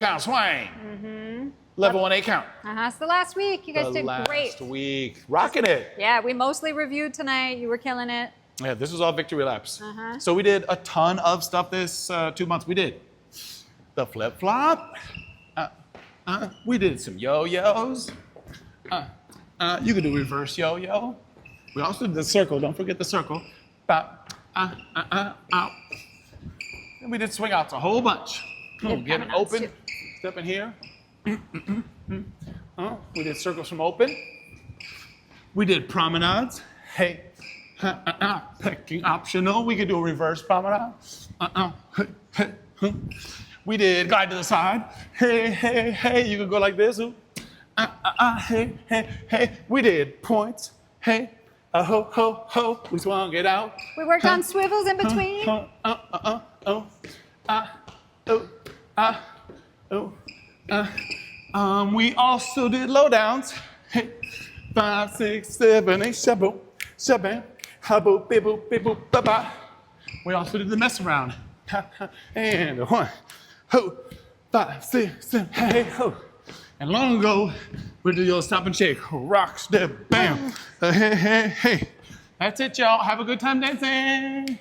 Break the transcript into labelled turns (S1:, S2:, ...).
S1: Uptown Swing. Level 1A count.
S2: It's the last week. You guys did great.
S1: Last week. Rocking it.
S2: Yeah, we mostly reviewed tonight. You were killing it.
S1: Yeah, this was all victory laps. So we did a ton of stuff this 2 months. We did the flip flop. We did some yo-yos. You could do reverse yo-yo. We also did the circle. Don't forget the circle. Out. And we did swing outs a whole bunch. Get it open. Step in here. We did circles from open. We did promenades. Hey. Pecking optional. We could do a reverse promenade. We did glide to the side. Hey, hey, hey. You could go like this. Hey, hey, hey. We did points. Hey, ho, ho, ho. We swung it out.
S2: We worked on swivels in between.
S1: We also did low downs. Hey, 5, 6, 7, 8, shaboom, shabam, haboo, biboo, biboo, ba-ba. We also did the mess around. And 1, 2, 5, 6, 7, hey, ho. And long ago, we did your stop and shake. Rock, step, bam. Hey, hey, hey. That's it, y'all. Have a good time dancing.